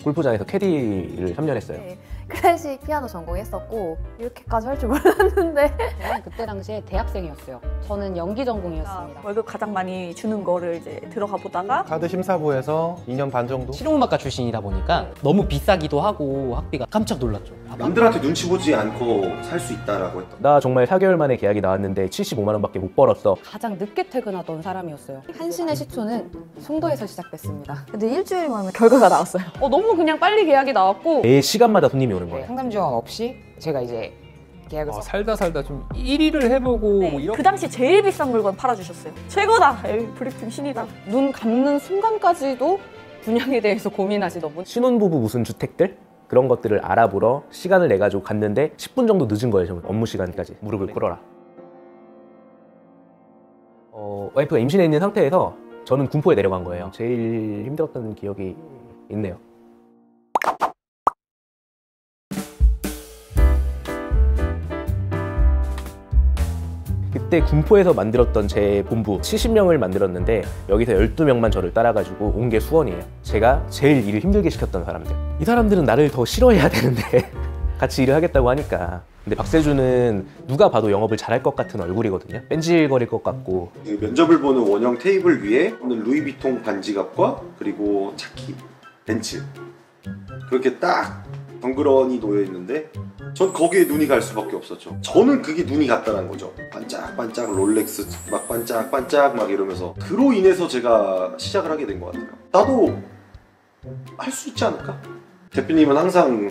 골프장에서 캐디를 3년 했어요. 네, 클래식 피아노 전공했었고 이렇게까지 할 줄 몰랐는데 저는 그때 당시에 대학생이었어요. 저는 연기 전공이었습니다. 월급 가장 많이 주는 거를 이제 들어가 보다가 카드 심사부에서 2년 반 정도? 실용음악과 출신이다 보니까 너무 비싸기도 하고 학비가 깜짝 놀랐죠. 남들한테 눈치 보지 않고 살 수 있다라고 했던. 나 정말 4개월 만에 계약이 나왔는데 75만 원밖에 못 벌었어. 가장 늦게 퇴근하던 사람이었어요. 한신의 시초는 송도에서 시작됐습니다. 근데 일주일 만에 결과가 나왔어요. 너무 그냥 빨리 계약이 나왔고 매 시간마다 손님이 오는 거예요. 상담 지원 없이 제가 이제 계약을 살다 좀 1위를 해보고 뭐 이런 그 당시 제일 비싼 물건 팔아주셨어요. 최고다! 에이, 브리핑 신이다. 눈 감는 순간까지도 분양에 대해서 고민하시던 분. 신혼부부 무슨 주택들? 그런 것들을 알아보러 시간을 내가지고 갔는데 10분 정도 늦은 거예요. 저 업무 시간까지. 무릎을 꿇어라. 와이프가 임신해 있는 상태에서 저는 군포에 내려간 거예요. 제일 힘들었던 기억이 있네요. 그때 군포에서 만들었던 제 본부 70명을 만들었는데 여기서 12명만 저를 따라가지고 온 게 수원이에요. 제가 제일 일을 힘들게 시켰던 사람들. 이 사람들은 나를 더 싫어해야 되는데 같이 일을 하겠다고 하니까. 근데 박세주는 누가 봐도 영업을 잘할 것 같은 얼굴이거든요. 뺀질거릴 것 같고. 면접을 보는 원형 테이블 위에 루이비통 반지갑과 그리고 차키, 벤츠 그렇게 딱 덩그러니 놓여 있는데 전 거기에 눈이 갈 수밖에 없었죠. 저는 그게 눈이 갔다는 거죠. 반짝반짝 롤렉스 막 반짝반짝 막 이러면서. 그로 인해서 제가 시작을 하게 된 것 같아요. 나도 할 수 있지 않을까? 대표님은 항상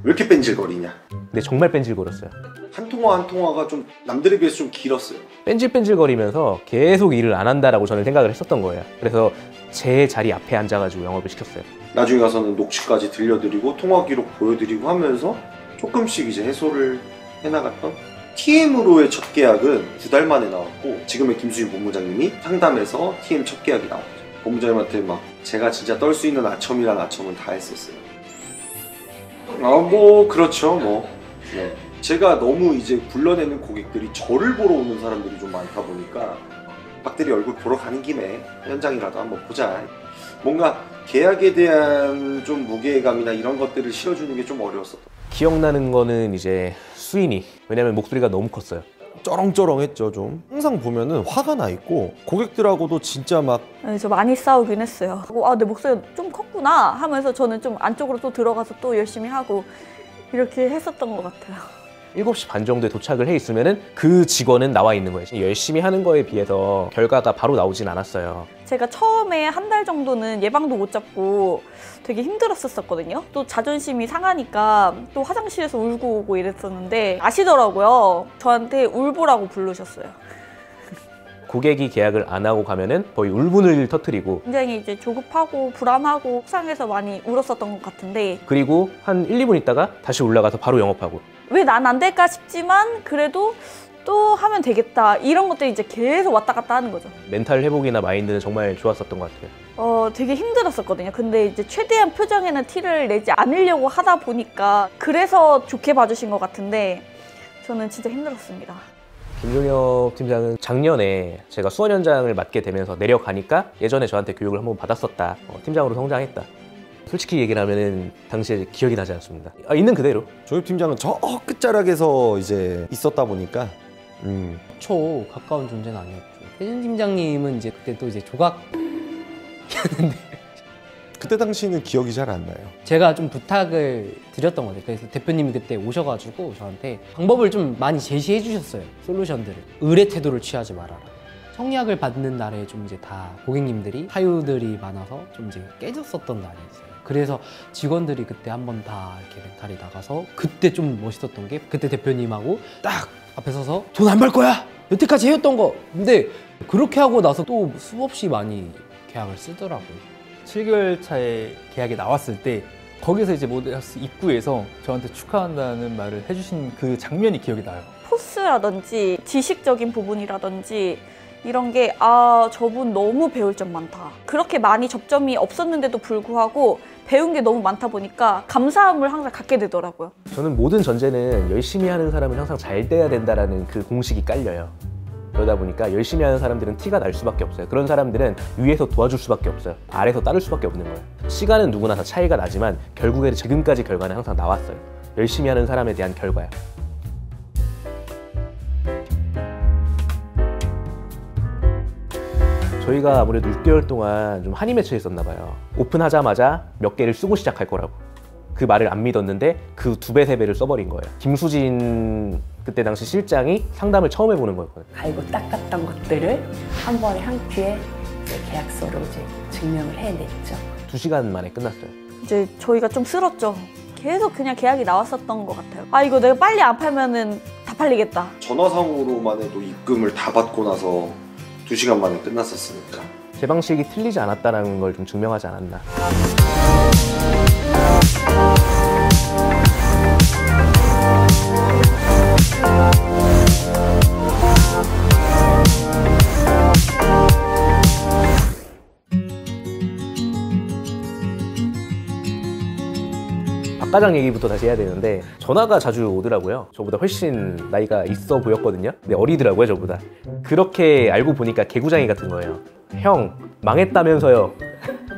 왜 이렇게 뺀질거리냐. 근데 정말 뺀질거렸어요. 한 통화 한 통화가 좀 남들에 비해서 좀 길었어요. 뺀질뺀질거리면서 계속 일을 안 한다라고 저는 생각을 했었던 거예요. 그래서 제 자리 앞에 앉아가지고 영업을 시켰어요. 나중에 가서는 녹취까지 들려드리고 통화 기록 보여드리고 하면서 조금씩 이제 해소를 해나갔던. TM으로의 첫 계약은 9달 만에 나왔고 지금의 김수진 본부장님이 상담해서 TM 첫 계약이 나왔죠. 본부장님한테 막 제가 진짜 떨 수 있는 아첨이란 아첨은 다 했었어요. 뭐 그렇죠 뭐. 네. 제가 너무 이제 불러내는 고객들이 저를 보러 오는 사람들이 좀 많다 보니까 박대리 얼굴 보러 가는 김에 현장이라도 한번 보자. 뭔가 계약에 대한 좀 무게감이나 이런 것들을 실어주는 게 좀 어려웠었던. 기억나는 거는 이제 수인이. 왜냐면 목소리가 너무 컸어요. 쩌렁쩌렁했죠 좀. 항상 보면은 화가 나 있고 고객들하고도 진짜 막 네, 저 많이 싸우긴 했어요. 내 목소리가 좀 컸구나 하면서 저는 좀 안쪽으로 또 들어가서 또 열심히 하고 이렇게 했었던 것 같아요. 7시 반 정도에 도착을 해 있으면은 그 직원은 나와 있는 거예요. 열심히 하는 거에 비해서 결과가 바로 나오진 않았어요. 제가 처음에 한 달 정도는 예방도 못 잡고 되게 힘들었었거든요. 또 자존심이 상하니까 또 화장실에서 울고 오고 이랬었는데 아시더라고요. 저한테 울보라고 부르셨어요. 고객이 계약을 안 하고 가면은 거의 울분을 터뜨리고 굉장히 이제 조급하고 불안하고 속상해서 많이 울었었던 것 같은데 그리고 한 1, 2분 있다가 다시 올라가서 바로 영업하고. 왜 난 안 될까 싶지만 그래도 또 하면 되겠다 이런 것들이 이제 계속 왔다 갔다 하는 거죠. 멘탈 회복이나 마인드는 정말 좋았었던 것 같아요. 되게 힘들었었거든요. 근데 이제 최대한 표정에는 티를 내지 않으려고 하다 보니까 그래서 좋게 봐주신 것 같은데 저는 진짜 힘들었습니다. 김종혁 팀장은 작년에 제가 수원 현장을 맡게 되면서 내려가니까 예전에 저한테 교육을 한번 받았었다. 팀장으로 성장했다. 솔직히 얘기를 하면은 당시에 기억이 나지 않습니다. 있는 그대로. 조엽 팀장은 저 끝자락에서 이제 있었다 보니까 초 가까운 존재는 아니었죠. 혜준 팀장님은 이제 그때 또 이제 조각이었는데 그때 당시는 기억이 잘 안 나요. 제가 좀 부탁을 드렸던 거죠. 그래서 대표님이 그때 오셔가지고 저한테 방법을 좀 많이 제시해 주셨어요. 솔루션들을. 의뢰 태도를 취하지 말아라. 청약을 받는 날에 좀 이제 다 고객님들이 사유들이 많아서 좀 이제 깨졌었던 날이 있어요. 그래서 직원들이 그때 한번 다 이렇게 멘탈이 나가서 그때 좀 멋있었던 게 그때 대표님하고 딱 앞에 서서 돈 안 벌 거야! 여태까지 해왔던 거! 근데 그렇게 하고 나서 또 수없이 많이 계약을 쓰더라고요. 7개월 차에 계약이 나왔을 때 거기서 이제 모델하우스 입구에서 저한테 축하한다는 말을 해주신 그 장면이 기억이 나요. 포스라든지 지식적인 부분이라든지 이런 게 저분 너무 배울 점 많다. 그렇게 많이 접점이 없었는데도 불구하고 배운 게 너무 많다 보니까 감사함을 항상 갖게 되더라고요. 저는 모든 전제는 열심히 하는 사람은 항상 잘 돼야 된다라는 그 공식이 깔려요. 그러다 보니까 열심히 하는 사람들은 티가 날 수밖에 없어요. 그런 사람들은 위에서 도와줄 수밖에 없어요. 아래에서 따를 수밖에 없는 거예요. 시간은 누구나 다 차이가 나지만 결국에 지금까지 결과는 항상 나왔어요. 열심히 하는 사람에 대한 결과야. 저희가 아무래도 6개월 동안 좀 한이 맺혀 있었나 봐요. 오픈하자마자 몇 개를 쓰고 시작할 거라고. 그 말을 안 믿었는데 그 2배, 3배를 써버린 거예요. 김수진 그때 당시 실장이 상담을 처음 해보는 거였거든요. 갈고 닦았던 것들을 한 번에 한 큐에 계약서로 이제 증명을 해냈죠. 2시간 만에 끝났어요. 이제 저희가 좀 쓸었죠. 계속 그냥 계약이 나왔었던 것 같아요. 아 이거 내가 빨리 안 팔면은 다 팔리겠다. 전화상으로만 해도 입금을 다 받고 나서 2시간 만에 끝났었으니까. 제 방식이 틀리지 않았다는 걸 좀 증명하지 않았나. 박 과장 얘기부터 다시 해야 되는데 전화가 자주 오더라고요. 저보다 훨씬 나이가 있어 보였거든요. 근데 어리더라고요, 저보다. 그렇게 알고 보니까 개구장이 같은 거예요. 형, 망했다면서요.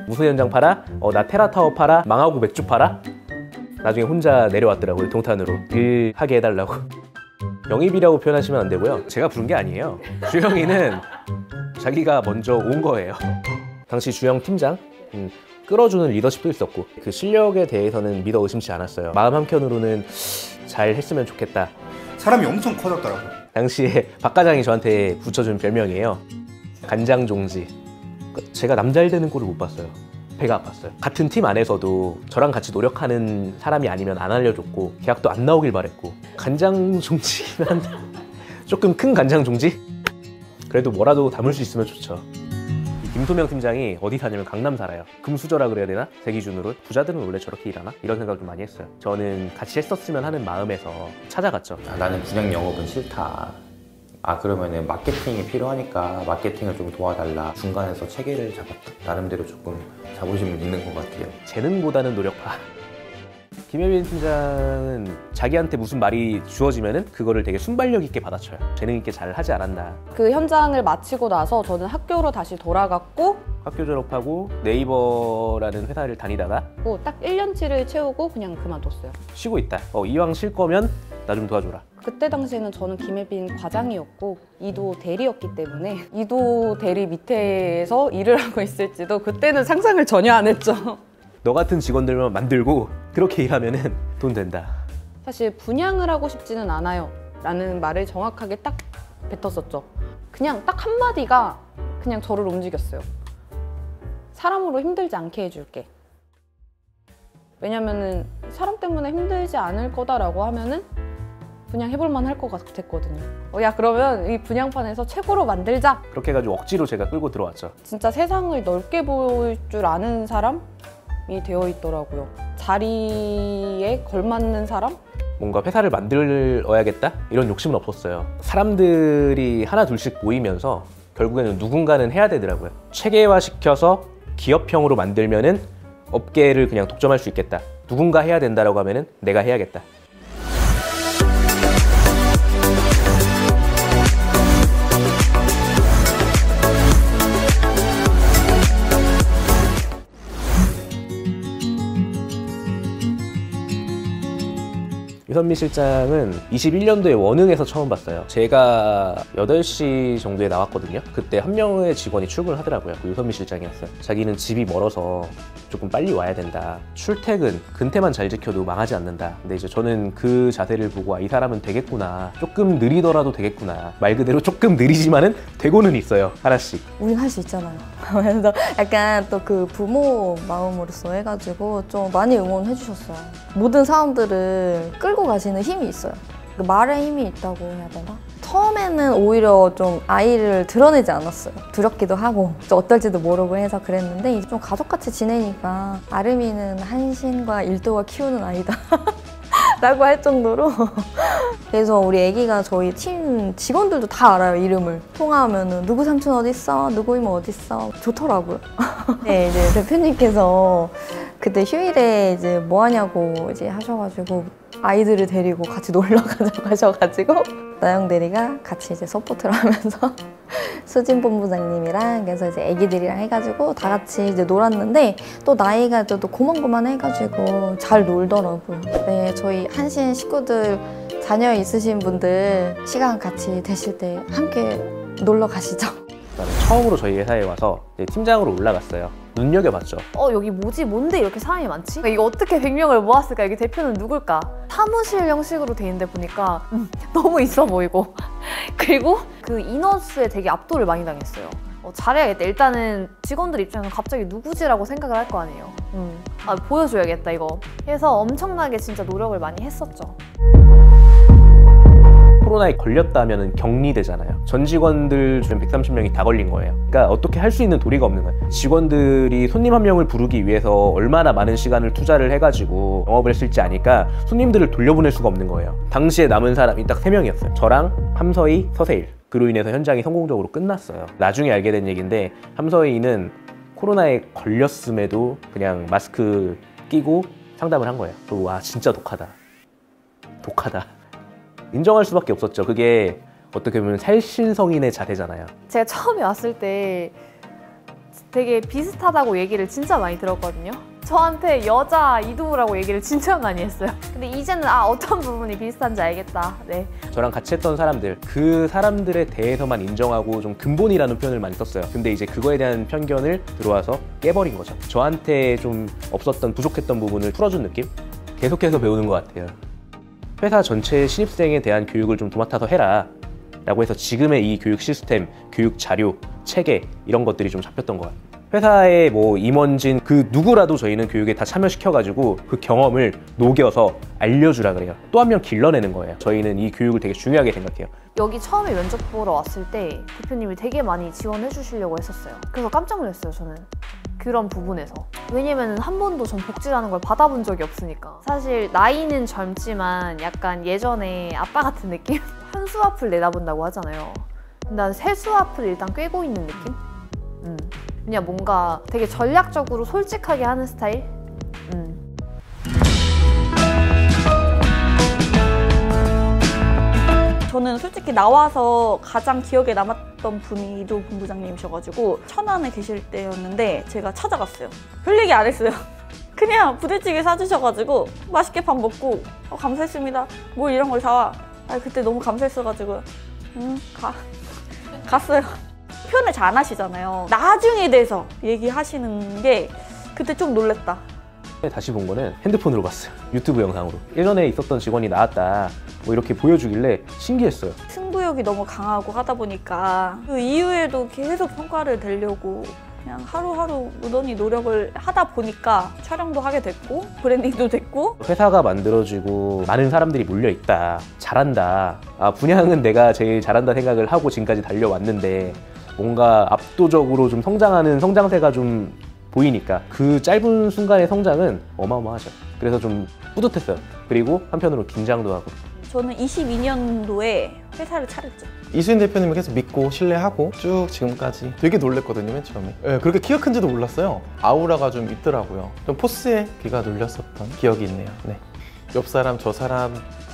무슨 현장 팔아? 나 테라타워 팔아? 망하고 맥주 팔아? 나중에 혼자 내려왔더라고요, 동탄으로. 일하게 해달라고. 영입이라고 표현하시면 안 되고요. 제가 부른 게 아니에요. 주영이는 자기가 먼저 온 거예요. 당시 주영 팀장, 끌어주는 리더십도 있었고 그 실력에 대해서는 믿어 의심치 않았어요. 마음 한켠으로는 잘 했으면 좋겠다. 사람이 엄청 커졌더라고요. 당시에 박 과장이 저한테 붙여준 별명이에요. 간장종지. 제가 남 잘 되는 꼴을 못 봤어요. 배가 아팠어요. 같은 팀 안에서도 저랑 같이 노력하는 사람이 아니면 안 알려줬고 계약도 안 나오길 바랬고 간장종지면 조금 큰 간장종지? 그래도 뭐라도 담을 수 있으면 좋죠. 김소명 팀장이 어디 사냐면 강남 살아요. 금수저라 그래야 되나? 제 기준으로 부자들은 원래 저렇게 일하나? 이런 생각을 좀 많이 했어요. 저는 같이 했었으면 하는 마음에서 찾아갔죠. 나는 분양 영업은 싫다. 그러면은 마케팅이 필요하니까 마케팅을 좀 도와달라. 중간에서 체계를 잡았다. 나름대로 조금 자부심은 있는 것 같아요. 재능보다는 노력파. 김혜민 팀장은 자기한테 무슨 말이 주어지면은 그거를 되게 순발력 있게 받아쳐요. 재능 있게 잘 하지 않았나. 그 현장을 마치고 나서 저는 학교로 다시 돌아갔고 학교 졸업하고 네이버라는 회사를 다니다가 딱 1년치를 채우고 그냥 그만뒀어요. 쉬고 있다. 이왕 쉴 거면 나 좀 도와줘라. 그때 당시에는 저는 김혜빈 과장이었고 이도 대리였기 때문에 이도 대리 밑에서 일을 하고 있을지도 그때는 상상을 전혀 안 했죠. 너 같은 직원들만 만들고 그렇게 일하면은 돈 된다. 사실 분양을 하고 싶지는 않아요 라는 말을 정확하게 딱 뱉었었죠. 그냥 딱 한마디가 그냥 저를 움직였어요. 사람으로 힘들지 않게 해줄게. 왜냐면은 사람 때문에 힘들지 않을 거다라고 하면은 분양 해볼만 할 것 같았거든요. 야 그러면 이 분양판에서 최고로 만들자. 그렇게 해가지고 억지로 제가 끌고 들어왔죠. 진짜 세상을 넓게 볼 줄 아는 사람이 되어 있더라고요. 자리에 걸맞는 사람? 뭔가 회사를 만들어야겠다? 이런 욕심은 없었어요. 사람들이 하나 둘씩 모이면서 결국에는 누군가는 해야 되더라고요. 체계화시켜서 기업형으로 만들면은 업계를 그냥 독점할 수 있겠다. 누군가 해야 된다라고 하면은 내가 해야겠다. 유선미 실장은 21년도에 원흥에서 처음 봤어요. 제가 8시 정도에 나왔거든요. 그때 한 명의 직원이 출근을 하더라고요. 그 유선미 실장이었어요. 자기는 집이 멀어서 조금 빨리 와야 된다. 출퇴근, 근태만 잘 지켜도 망하지 않는다. 근데 이제 저는 그 자세를 보고 이 사람은 되겠구나. 조금 느리더라도 되겠구나. 말 그대로 조금 느리지만은 되고는 있어요. 하나씩. 우린 할 수 있잖아요. 그래서 약간 또 그 부모 마음으로서 해가지고 좀 많이 응원해 주셨어요. 모든 사람들을 끌고 가시는 힘이 있어요. 그 말에 힘이 있다고 해야 되나? 처음에는 오히려 좀 아이를 드러내지 않았어요. 두렵기도 하고 어떨지도 모르고 해서 그랬는데 이제 좀 가족같이 지내니까 아름이는 한신과 일도가 키우는 아이다 라고 할 정도로 그래서 우리 애기가 저희 팀 직원들도 다 알아요, 이름을. 통화하면은 누구 삼촌 어딨어? 누구 이모 어딨어? 좋더라고요. 네, 이제 대표님께서 그때 휴일에 이제 뭐 하냐고 이제 하셔가지고 아이들을 데리고 같이 놀러 가셔가지고 나영 대리가 같이 이제 서포트를 하면서 수진 본부장님이랑 그래서 이제 애기들이랑 해가지고 다 같이 이제 놀았는데 또 나이가 또 고만고만 해가지고 잘 놀더라고요. 네, 저희 한신 식구들 자녀 있으신 분들 시간 같이 되실 때 함께 놀러 가시죠. 처음으로 저희 회사에 와서 이제 팀장으로 올라갔어요. 눈여겨봤죠. 여기 뭐지? 뭔데 이렇게 사람이 많지? 이거 어떻게 100명을 모았을까? 여기 대표는 누굴까? 사무실 형식으로 돼 있는데 보니까 너무 있어 보이고 그리고 그 인원수에 되게 압도를 많이 당했어요. 잘해야겠다. 일단은 직원들 입장에서 갑자기 누구지라고 생각을 할 거 아니에요. 보여줘야겠다 이거. 그래서 엄청나게 진짜 노력을 많이 했었죠. 코로나에 걸렸다면 격리되잖아요. 전 직원들 중 130명이 다 걸린 거예요. 그러니까 어떻게 할 수 있는 도리가 없는 거예요. 직원들이 손님 한 명을 부르기 위해서 얼마나 많은 시간을 투자를 해가지고 영업을 했을지 아니까 손님들을 돌려보낼 수가 없는 거예요. 당시에 남은 사람이 딱 3명이었어요. 저랑 함서희, 서세일. 그로 인해서 현장이 성공적으로 끝났어요. 나중에 알게 된 얘기인데 함서희는 코로나에 걸렸음에도 그냥 마스크 끼고 상담을 한 거예요. 와 진짜 독하다. 인정할 수밖에 없었죠. 그게 어떻게 보면 살신성인의 자세잖아요. 제가 처음에 왔을 때 되게 비슷하다고 얘기를 진짜 많이 들었거든요. 저한테 여자 이두라고 얘기를 진짜 많이 했어요. 근데 이제는 어떤 부분이 비슷한지 알겠다. 네. 저랑 같이 했던 사람들, 그 사람들에 대해서만 인정하고 좀 근본이라는 표현을 많이 썼어요. 근데 이제 그거에 대한 편견을 들어와서 깨버린 거죠. 저한테 좀 없었던 부족했던 부분을 풀어준 느낌? 계속해서 배우는 것 같아요. 회사 전체 신입생에 대한 교육을 좀 도맡아서 해라 라고 해서 지금의 이 교육 시스템, 교육 자료, 체계 이런 것들이 좀 잡혔던 것 같아요. 회사의 뭐 임원진 그 누구라도 저희는 교육에 다 참여시켜가지고 그 경험을 녹여서 알려주라 그래요. 또 한 명 길러내는 거예요. 저희는 이 교육을 되게 중요하게 생각해요. 여기 처음에 면접 보러 왔을 때 대표님이 되게 많이 지원해 주시려고 했었어요. 그래서 깜짝 놀랐어요, 저는. 그런 부분에서. 왜냐면 한 번도 전 복지라는 걸 받아본 적이 없으니까. 사실 나이는 젊지만 약간 예전에 아빠 같은 느낌? 한 수 앞을 내다본다고 하잖아요. 근데 난 세 수 앞을 일단 꿰고 있는 느낌? 그냥 뭔가 되게 전략적으로 솔직하게 하는 스타일? 저는 솔직히 나와서 가장 기억에 남았던 분이 이도 본부장님이셔가지고 천안에 계실 때였는데 제가 찾아갔어요. 별 얘기 안 했어요. 그냥 부대찌개 사주셔가지고 맛있게 밥 먹고 감사했습니다. 뭘 이런 걸 사와. 그때 너무 감사했어가지고 갔어요. 표현을 잘 안 하시잖아요. 나중에 대해서 얘기하시는 게 그때 좀 놀랬다. 다시 본 거는 핸드폰으로 봤어요. 유튜브 영상으로. 예전에 있었던 직원이 나왔다 뭐 이렇게 보여주길래 신기했어요. 승부욕이 너무 강하고 하다 보니까 그 이후에도 계속 성과를 내려고 그냥 하루하루 무던히 노력을 하다 보니까 촬영도 하게 됐고 브랜딩도 됐고 회사가 만들어지고 많은 사람들이 몰려있다. 잘한다. 분양은 내가 제일 잘한다 생각을 하고 지금까지 달려왔는데 뭔가 압도적으로 좀 성장하는 성장세가 좀 보이니까 그 짧은 순간의 성장은 어마어마하죠. 그래서 좀 뿌듯했어요. 그리고 한편으로 긴장도 하고. 저는 22년도에 회사를 차렸죠. 이수인 대표님을 계속 믿고 신뢰하고 쭉 지금까지 되게 놀랬거든요, 맨 처음에. 네, 그렇게 키가 큰지도 몰랐어요. 아우라가 좀 있더라고요. 좀 포스에 귀가 눌렸었던 기억이 있네요. 네. 옆 사람, 저 사람,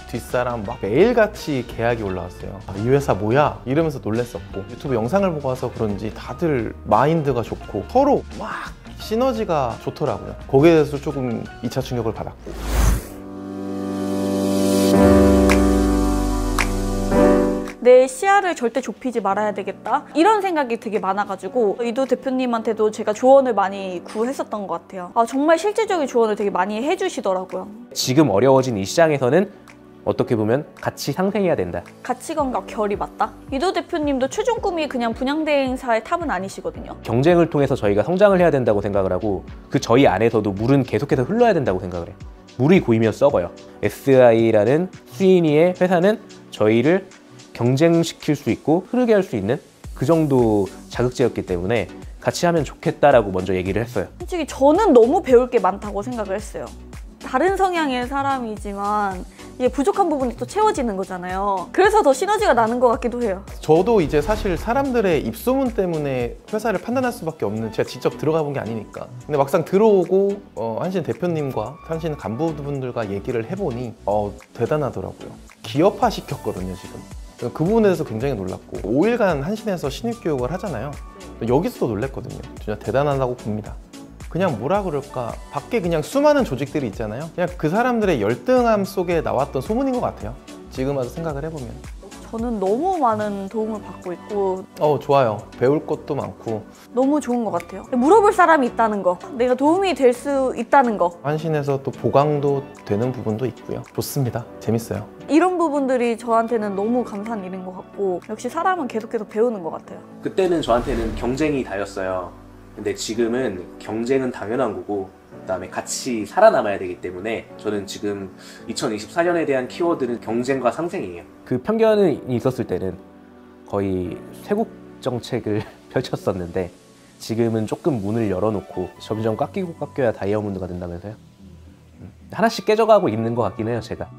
뒷사람 막 매일같이 계약이 올라왔어요. 이 회사 뭐야? 이러면서 놀랬었고 유튜브 영상을 보고 와서 그런지 다들 마인드가 좋고 서로 막 시너지가 좋더라고요. 거기에 대해서 조금 2차 충격을 받았고 내 시야를 절대 좁히지 말아야 되겠다 이런 생각이 되게 많아가지고 이도 대표님한테도 제가 조언을 많이 구했었던 것 같아요. 정말 실질적인 조언을 되게 많이 해주시더라고요. 지금 어려워진 이 시장에서는 어떻게 보면 같이 상생해야 된다. 가치관과 결이 맞다? 이도 대표님도 최종 꿈이 그냥 분양대행사의 탑은 아니시거든요. 경쟁을 통해서 저희가 성장을 해야 된다고 생각을 하고 그 저희 안에서도 물은 계속해서 흘러야 된다고 생각을 해요. 물이 고이면 썩어요. SI라는 수인이의 회사는 저희를 경쟁시킬 수 있고 흐르게 할 수 있는 그 정도 자극제였기 때문에 같이 하면 좋겠다라고 먼저 얘기를 했어요. 솔직히 저는 너무 배울 게 많다고 생각을 했어요. 다른 성향의 사람이지만 이게 부족한 부분이 또 채워지는 거잖아요. 그래서 더 시너지가 나는 것 같기도 해요. 저도 이제 사실 사람들의 입소문 때문에 회사를 판단할 수밖에 없는, 제가 직접 들어가 본 게 아니니까. 근데 막상 들어오고 한신 대표님과 한신 간부분들과 얘기를 해보니 대단하더라고요. 기업화 시켰거든요, 지금. 그 부분에서 굉장히 놀랐고, 5일간 한신에서 신입 교육을 하잖아요. 여기서도 놀랬거든요. 진짜 대단하다고 봅니다. 그냥 뭐라 그럴까, 밖에 그냥 수많은 조직들이 있잖아요. 그냥 그 사람들의 열등함 속에 나왔던 소문인 것 같아요. 지금 와서 생각을 해보면. 저는 너무 많은 도움을 받고 있고 좋아요. 배울 것도 많고 너무 좋은 것 같아요. 물어볼 사람이 있다는 거, 내가 도움이 될 수 있다는 거. 한신에서 또 보강도 되는 부분도 있고요. 좋습니다. 재밌어요. 이런 부분들이 저한테는 너무 감사한 일인 것 같고, 역시 사람은 계속해서 배우는 것 같아요. 그때는 저한테는 경쟁이 다였어요. 근데 지금은 경쟁은 당연한 거고, 그다음에 같이 살아남아야 되기 때문에 저는 지금 2024년에 대한 키워드는 경쟁과 상생이에요. 그 편견이 있었을 때는 거의 쇄국 정책을 펼쳤었는데, 지금은 조금 문을 열어놓고 점점 깎이고 깎여야 다이아몬드가 된다면서요? 하나씩 깨져가고 있는 것 같긴 해요, 제가.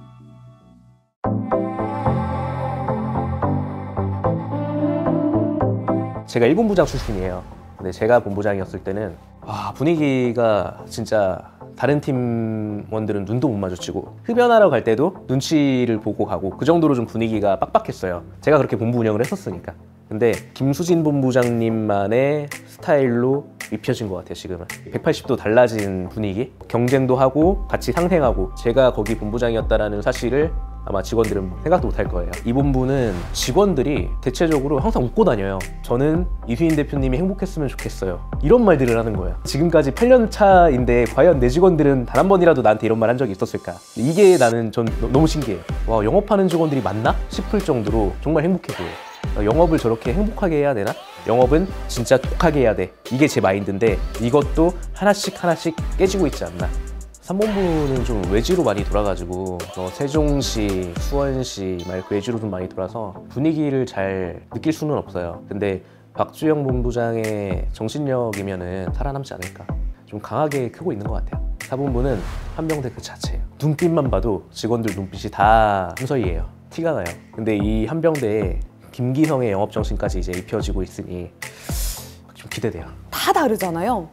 제가 일본부장 출신이에요. 근데 제가 본부장이었을 때는 분위기가 진짜 다른 팀원들은 눈도 못 마주치고, 흡연하러 갈 때도 눈치를 보고 가고, 그 정도로 좀 분위기가 빡빡했어요. 제가 그렇게 본부 운영을 했었으니까. 근데 김수진 본부장님만의 스타일로 입혀진 것 같아요, 지금은. 180도 달라진 분위기? 경쟁도 하고 같이 상생하고, 제가 거기 본부장이었다는 사실을 아마 직원들은 생각도 못할 거예요. 이 본부는 직원들이 대체적으로 항상 웃고 다녀요. 저는 이수인 대표님이 행복했으면 좋겠어요. 이런 말들을 하는 거예요. 지금까지 8년 차인데 과연 내 직원들은 단 한 번이라도 나한테 이런 말 한 적이 있었을까? 이게 나는 전 너무 신기해요. 와, 영업하는 직원들이 맞나? 싶을 정도로 정말 행복해 보여요. 영업을 저렇게 행복하게 해야 되나? 영업은 진짜 독하게 해야 돼. 이게 제 마인드인데, 이것도 하나씩 깨지고 있지 않나. 3본부는 좀 외지로 많이 돌아가지고 세종시, 수원시 막 외지로 좀 많이 돌아서 분위기를 잘 느낄 수는 없어요. 근데 박주영 본부장의 정신력이면은 살아남지 않을까. 좀 강하게 크고 있는 것 같아요. 4본부는 한병대 그 자체예요. 눈빛만 봐도 직원들 눈빛이 다 함서이예요. 티가 나요. 근데 이 한병대에 김기성의 영업정신까지 이제 입혀지고 있으니 좀 기대돼요. 다 다르잖아요.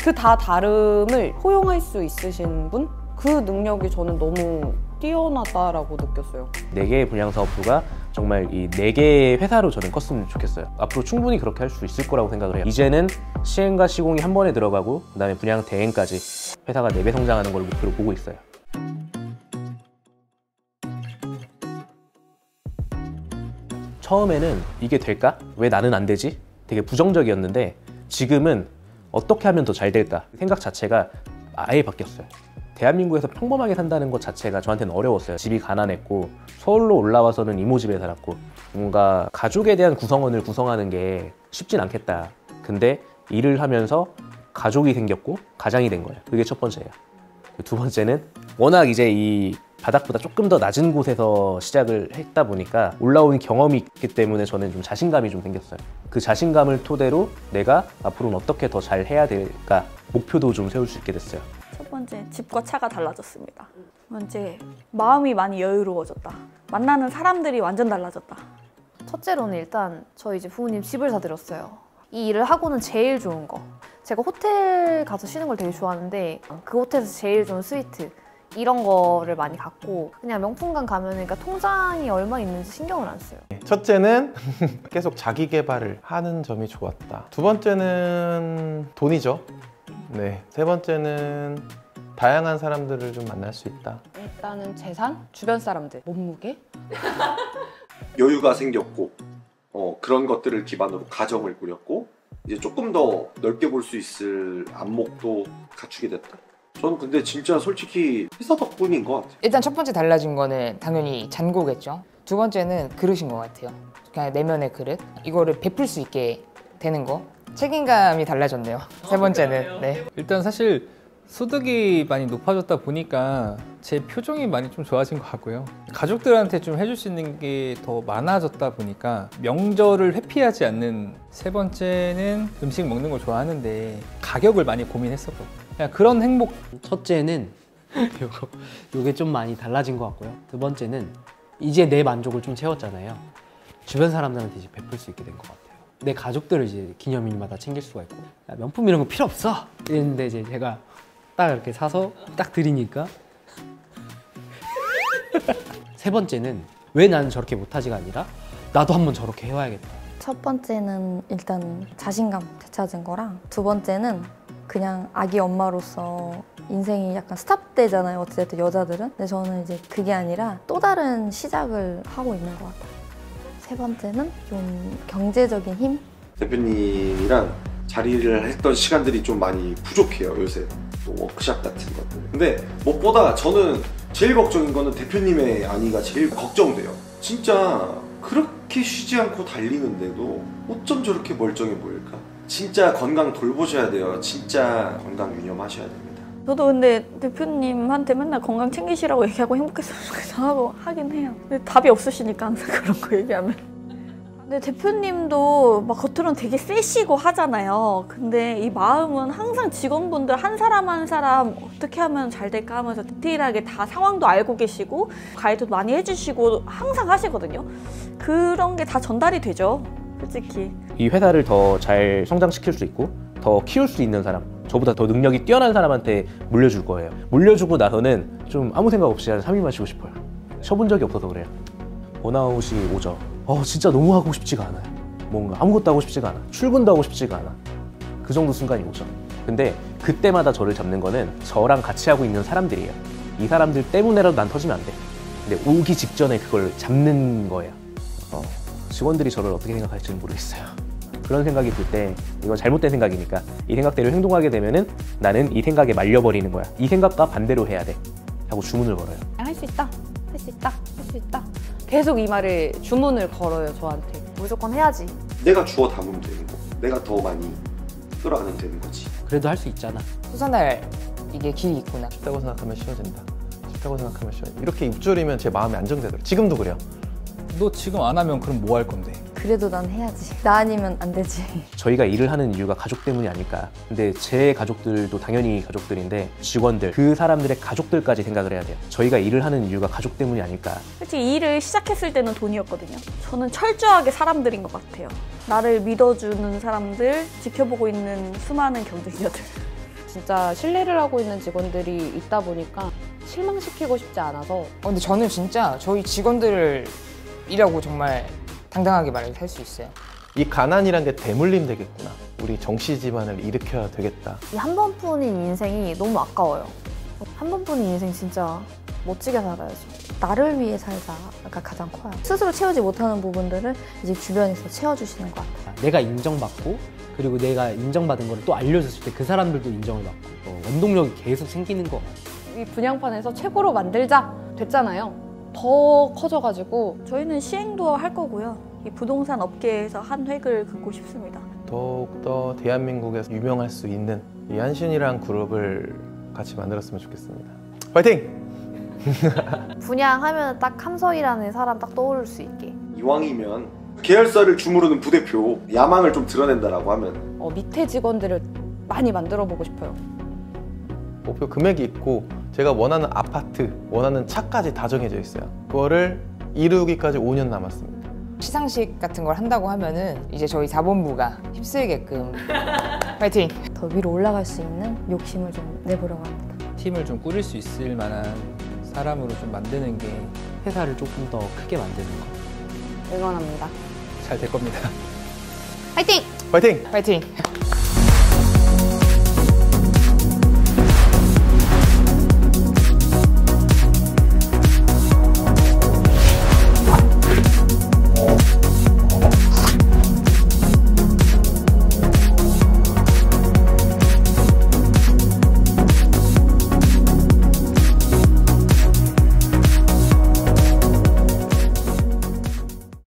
그 다 다름을 포용할 수 있으신 분? 그 능력이 저는 너무 뛰어나다라고 느꼈어요. 4개의 분양사업부가 정말 이 4개의 회사로 저는 컸으면 좋겠어요. 앞으로 충분히 그렇게 할 수 있을 거라고 생각을 해요. 이제는 시행과 시공이 한 번에 들어가고, 그 다음에 분양 대행까지 회사가 4배 성장하는 걸 목표로 보고 있어요. 처음에는 이게 될까? 왜 나는 안 되지? 되게 부정적이었는데, 지금은 어떻게 하면 더 잘 될까? 생각 자체가 아예 바뀌었어요. 대한민국에서 평범하게 산다는 것 자체가 저한테는 어려웠어요. 집이 가난했고, 서울로 올라와서는 이모 집에 살았고, 뭔가 가족에 대한 구성원을 구성하는 게 쉽진 않겠다. 근데 일을 하면서 가족이 생겼고 가장이 된 거예요. 그게 첫 번째예요. 두 번째는 워낙 이제 이 바닥보다 조금 더 낮은 곳에서 시작을 했다 보니까 올라온 경험이 있기 때문에 저는 좀 자신감이 좀 생겼어요. 그 자신감을 토대로 내가 앞으로는 어떻게 더 잘 해야 될까, 목표도 좀 세울 수 있게 됐어요. 첫 번째, 집과 차가 달라졌습니다. 두 번째, 마음이 많이 여유로워졌다. 만나는 사람들이 완전 달라졌다. 첫째로는 일단 저희 이제 부모님 집을 사드렸어요. 이 일을 하고는 제일 좋은 거, 제가 호텔 가서 쉬는 걸 되게 좋아하는데 그 호텔에서 제일 좋은 스위트 이런 거를 많이 갖고, 그냥 명품관 가면 그러니까 통장이 얼마 있는지 신경을 안 써요. 첫째는 계속 자기 개발을 하는 점이 좋았다. 두 번째는 돈이죠. 네. 세 번째는 다양한 사람들을 좀 만날 수 있다. 일단은 재산, 주변 사람들, 몸무게. 여유가 생겼고, 그런 것들을 기반으로 가정을 꾸렸고, 이제 조금 더 넓게 볼 수 있을 안목도 갖추게 됐다. 저는 근데 진짜 솔직히 회사 덕분인 것 같아요. 일단 첫 번째 달라진 거는 당연히 잔고겠죠. 두 번째는 그릇인 것 같아요. 그냥 내면의 그릇. 이거를 베풀 수 있게 되는 거. 책임감이 달라졌네요. 세 번째는. 네. 일단 사실 소득이 많이 높아졌다 보니까 제 표정이 많이 좀 좋아진 것 같고요. 가족들한테 좀 해줄 수 있는 게 더 많아졌다 보니까 명절을 회피하지 않는. 세 번째는 음식 먹는 걸 좋아하는데 가격을 많이 고민했었거든요. 그냥 그런 행복. 첫째는 요게 좀 많이 달라진 것 같고요. 두 번째는 이제 내 만족을 좀 채웠잖아요. 주변 사람들한테 이제 베풀 수 있게 된 것 같아요. 내 가족들을 이제 기념일마다 챙길 수가 있고, 야, 명품 이런 거 필요 없어! 이랬는데 이제 제가 딱 이렇게 사서 딱 드리니까. 세 번째는 왜 나는 저렇게 못하지가 아니라 나도 한번 저렇게 해와야겠다. 첫 번째는 일단 자신감 되찾은 거랑, 두 번째는 그냥 아기 엄마로서 인생이 약간 스탑되잖아요. 어쨌든 여자들은. 근데 저는 이제 그게 아니라 또 다른 시작을 하고 있는 것 같아요. 세 번째는 좀 경제적인 힘? 대표님이랑 자리를 했던 시간들이 좀 많이 부족해요, 요새. 또 워크샵 같은 것들. 근데 무엇보다 저는 제일 걱정인 거는 대표님의 안위가 제일 걱정돼요. 진짜 그렇게 쉬지 않고 달리는데도 어쩜 저렇게 멀쩡해 보일까? 진짜 건강 돌보셔야 돼요. 진짜 건강 유념하셔야 됩니다. 저도 근데 대표님한테 맨날 건강 챙기시라고 얘기하고 행복했으면 좋겠어 하고 하긴 해요. 근데 답이 없으시니까 항상 그런 거 얘기하면. 근데 대표님도 막 겉으로는 되게 세시고 하잖아요. 근데 이 마음은 항상 직원분들 한 사람 한 사람 어떻게 하면 잘 될까 하면서 디테일하게 다 상황도 알고 계시고 가이드도 많이 해주시고 항상 하시거든요. 그런 게 다 전달이 되죠, 솔직히. 이 회사를 더 잘 성장시킬 수 있고 더 키울 수 있는 사람, 저보다 더 능력이 뛰어난 사람한테 물려줄 거예요. 물려주고 나서는 좀 아무 생각 없이 한 3일만 쉬고 싶어요. 쉬어본 적이 없어서 그래요. 번아웃이 오죠. 진짜 너무 하고 싶지가 않아요. 뭔가 아무것도 하고 싶지가 않아. 출근도 하고 싶지가 않아. 그 정도 순간이 오죠. 근데 그때마다 저를 잡는 거는 저랑 같이 하고 있는 사람들이에요. 이 사람들 때문에라도 난 터지면 안 돼. 근데 오기 직전에 그걸 잡는 거예요. 직원들이 저를 어떻게 생각할지는 모르겠어요. 그런 생각이 들 때 이건 잘못된 생각이니까 이 생각대로 행동하게 되면은 나는 이 생각에 말려버리는 거야. 이 생각과 반대로 해야 돼 하고 주문을 걸어요. 할 수 있다, 할 수 있다, 할 수 있다. 계속 이 말을 주문을 걸어요, 저한테. 무조건 해야지. 내가 주워 담으면 되는 거. 내가 더 많이 끌어안으면 되는 거지. 그래도 할 수 있잖아. 수산할 이게 길이 있구나. 쉽다고 생각하면 쉬워진다. 쉽다고 생각하면 쉬워진다. 이렇게 입줄이면 제 마음이 안정되더라고요. 지금도 그래요. 너 지금 안 하면 그럼 뭐 할 건데? 그래도 난 해야지. 나 아니면 안 되지. 저희가 일을 하는 이유가 가족 때문이 아닐까. 근데 제 가족들도 당연히 가족들인데 직원들, 그 사람들의 가족들까지 생각을 해야 돼요. 저희가 일을 하는 이유가 가족 때문이 아닐까. 솔직히 일을 시작했을 때는 돈이었거든요. 저는 철저하게 사람들인 것 같아요. 나를 믿어주는 사람들, 지켜보고 있는 수많은 경쟁자들. 진짜 신뢰를 하고 있는 직원들이 있다 보니까 실망시키고 싶지 않아서. 근데 저는 진짜 저희 직원들이라고 정말 당당하게 말을 할 수 있어요. 이 가난이란 게 대물림 되겠구나. 우리 정씨 집안을 일으켜야 되겠다. 이 한 번뿐인 인생이 너무 아까워요. 한 번뿐인 인생 진짜 멋지게 살아야죠. 나를 위해 살자가 가장 커요. 스스로 채우지 못하는 부분들을 이제 주변에서 채워주시는 것 같아요. 내가 인정받고 그리고 내가 인정받은 거를 또 알려줬을 때 그 사람들도 인정을 받고 원동력이 계속 생기는 거. 이 분양판에서 최고로 만들자 됐잖아요. 더 커져가지고 저희는 시행도 할 거고요. 이 부동산 업계에서 한 획을 긋고 싶습니다. 더욱더 대한민국에서 유명할 수 있는 이 한신이란 그룹을 같이 만들었으면 좋겠습니다. 파이팅! 분양하면 딱 함석이라는 사람 딱 떠오를 수 있게. 이왕이면 계열사를 주무르는 부대표, 야망을 좀 드러낸다라고 하면 밑에 직원들을 많이 만들어보고 싶어요. 목표 금액이 있고 제가 원하는 아파트, 원하는 차까지 다 정해져 있어요. 그거를 이루기까지 5년 남았습니다. 시상식 같은 걸 한다고 하면은 이제 저희 자본부가 휩쓸게끔 파이팅! 더 위로 올라갈 수 있는 욕심을 좀 내보려고 합니다. 팀을 좀 꾸릴 수 있을 만한 사람으로 좀 만드는 게 회사를 조금 더 크게 만드는 거. 응원합니다. 잘 될 겁니다. 파이팅! 파이팅! 파이팅!